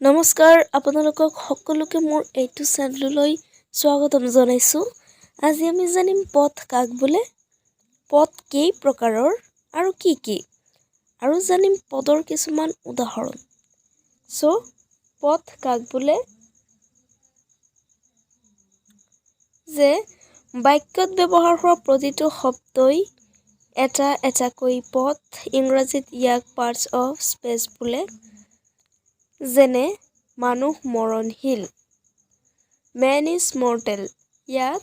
নমস্কাৰ, আপোনালোকক সকলোকে মোৰ এইটো চেনেললৈ স্বাগতম জনাইছোঁ। আজি আমি জানিম পথ কাক বোলে, পথ কেই প্ৰকাৰৰ আৰু কি কি, আৰু জানিম পদৰ কিছুমান উদাহৰণ। পথ কাক বোলে যে বাক্যত ব্যৱহাৰ হোৱা প্ৰতিটো শব্দই এটা এটাকৈ পথ, ইংৰাজীত ইয়াক পাৰ্টছ অফ স্পেচ বোলে। যেনে মানুহ মৰণশীল, মেন ইজ মৰ্টেল, ইয়াত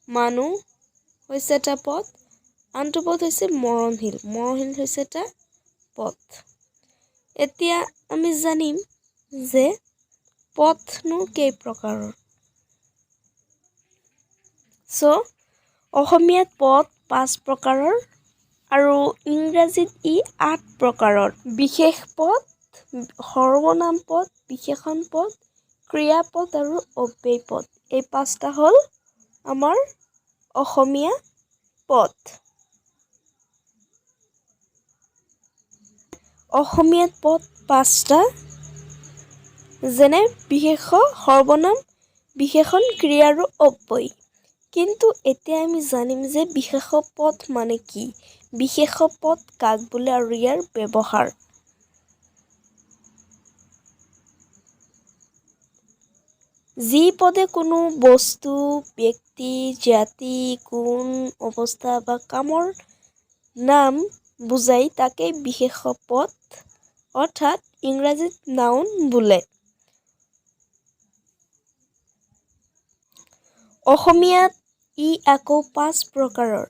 মানুহ হৈছে এটা পথ, আনটো পথ হৈছে মৰণশীল, মৰণশীল হৈছে এটা পথ। এতিয়া আমি জানিম যে পথনো কেই প্ৰকাৰৰ। অসমীয়াত পথ 5 প্ৰকাৰৰ আৰু ইংৰাজীত ই 8 প্ৰকাৰৰ। বিশেষ পথ, সৰ্বনাম পদ, বিশেষণ পদ, ক্ৰিয়াপদ আৰু অব্যয় পদ। এই 5টা হ'ল আমাৰ অসমীয়া পদ। অসমীয়াত পদ 5টা, যেনে বিশেষ্য, সৰ্বনাম, বিশেষণ, ক্ৰিয়া আৰু অব্যয়। কিন্তু এতিয়া আমি জানিম যে বিশেষ্য পদ মানে কি, বিশেষ্য পদ কাক বোলে আৰু ইয়াৰ ব্যৱহাৰ। যি পদে কোনো বস্তু, ব্যক্তি, জাতি, গুণ, অৱস্থা বা কামৰ নাম বুজায় তাকে বিশেষ্য পদ অৰ্থাৎ ইংৰাজীত নাউন বোলে। অসমীয়াত ই আকৌ 5 প্ৰকাৰৰ।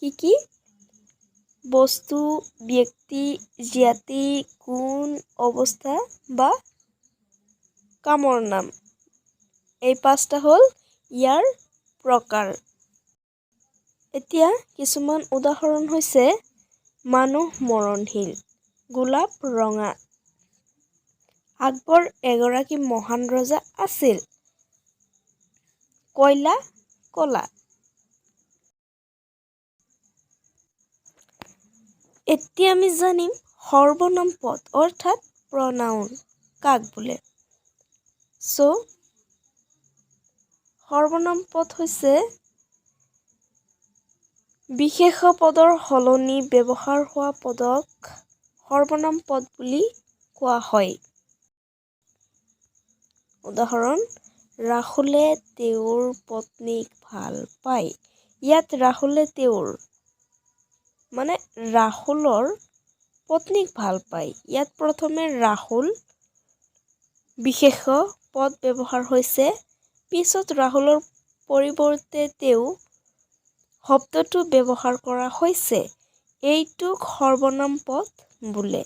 কি কি? বস্তু, ব্যক্তি, জাতি, গুণ, অৱস্থা বা কামৰ নাম। এই 5টা হ'ল ইয়াৰ প্ৰকাৰ। এতিয়া কিছুমান উদাহৰণ হৈছে মানুহ মৰণশীল, গোলাপ ৰঙা। আকবৰ এগৰাকী মহান ৰজা আছিল, কয়লা কলা। এতিয়া আমি জানিম সৰ্বনাম পদ অৰ্থাৎ প্ৰনাউন কাক বোলে। সৰ্বনাম পদ হৈছে বিশেষ্য পদৰ সলনি ব্যৱহাৰ হোৱা পদক সৰ্বনাম পদ বুলি কোৱা হয়। উদাহৰণ, ৰাহুলে তেওঁৰ পত্নীক ভাল পায়। ইয়াত ৰাহুলে তেওঁৰ মানে ৰাহুলৰ পত্নীক ভাল পায়। ইয়াত প্ৰথমে ৰাহুল বিশেষ্য পদ ব্যৱহাৰ হৈছে, পিছত ৰাহুলৰ পৰিৱৰ্তে তেওঁ শব্দটো ব্যৱহাৰ কৰা হৈছে। এইটোক সৰ্বনাম পদ বোলে।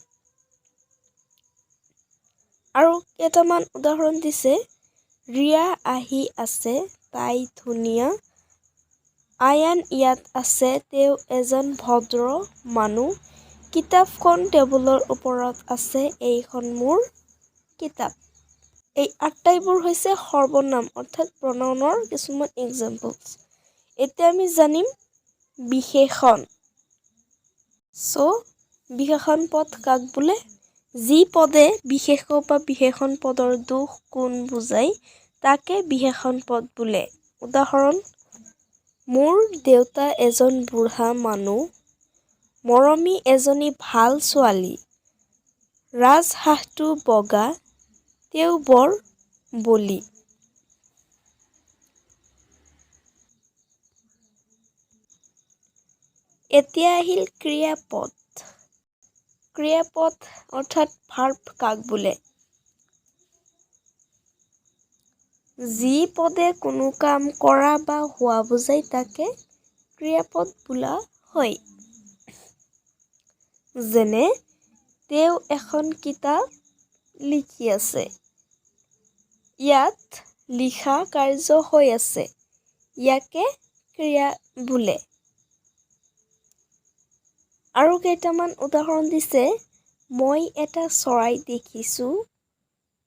আৰু কেইটামান উদাহৰণ দিছে, ৰিয়া আহি আছে, তাই ধুনীয়া, আয়ান ইয়াত আছে, তেওঁ এজন ভদ্ৰ মানুহ, কিতাপখন টেবুলৰ ওপৰত আছে, এইখন মোৰ কিতাপ। এই 8টাইবোৰ হৈছে সৰ্বনাম অৰ্থাৎ প্ৰনাউনৰ কিছুমান এক্সাম্পলছ। এতিয়া আমি জানিম বিশেষণ। বিশেষণ পদ কাক বোলে, যি পদে বিশেষ্য বা বিশেষণ পদৰ দোষ গুণ বুজায় তাকে বিশেষণ পদ বোলে। উদাহৰণ, মোৰ দেউতা এজন বুঢ়া মানুহ, মৰমী এজনী ভাল ছোৱালী, ৰাজহাঁহটো বগা, তেওঁ বৰ বলী। এতিয়া আহিল ক্ৰিয়াপদ। ক্ৰিয়াপদ অৰ্থাৎ ভাৰ্ব কাক বোলে, যি পদে কোনো কাম কৰা বা হোৱা বুজায় তাকে ক্ৰিয়াপদ বোলা হয়। যেনে তেওঁ এখন কিতাপ লিখি আছে, ইয়াত লিখা কাৰ্য হৈ আছে, ইয়াকে ক্ৰিয়া বোলে। আৰু কেইটামান উদাহৰণ দিছে, মই এটা চৰাই দেখিছোঁ,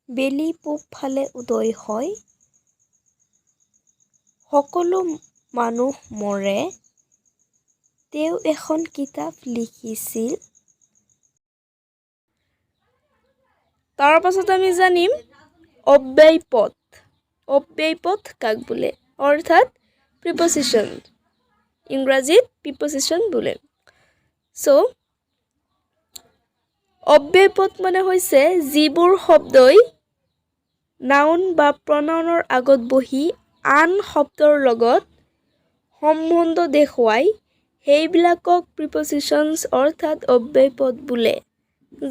বেলি পূব ফালে উদয় হয়, সকলো মানুহ মৰে, তেওঁ এখন কিতাপ লিখিছিল। তাৰ পাছত আমি জানিম অব্যয় পদ কাক বোলে অৰ্থাৎ প্ৰিপজিশ্যন ইংৰাজীত প্ৰিপজিশ্যন বোলে সো অব্যয় পদ মানে হৈছে যিবোৰ শব্দই নাউন বা প্ৰনাউনৰ আগত বহি আন শব্দৰ লগত সম্বন্ধ দেখুৱাই সেইবিলাকক প্ৰিপজিশ্যনছ অৰ্থাৎ অব্যয় পদ বোলে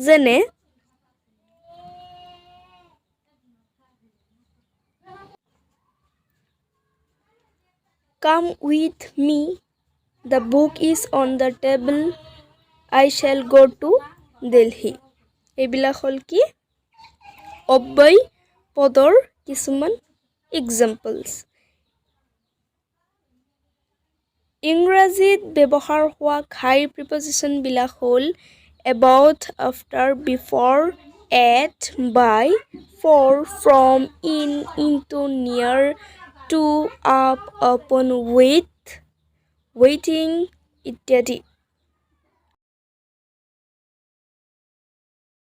যেনে Come with me, the book is on the table, I shall go to Delhi. এইবিলাক হ'ল কি অব্যয় পদৰ কিছুমান এক্সাম্পলছ ইংৰাজীত ব্যৱহাৰ হোৱা ঘাইৰ প্ৰিপজিশ্যনবিলাক হ'ল about, after, before, at, by, for, from, in, into, near, to, up, upon, with, waiting ইত্যাদি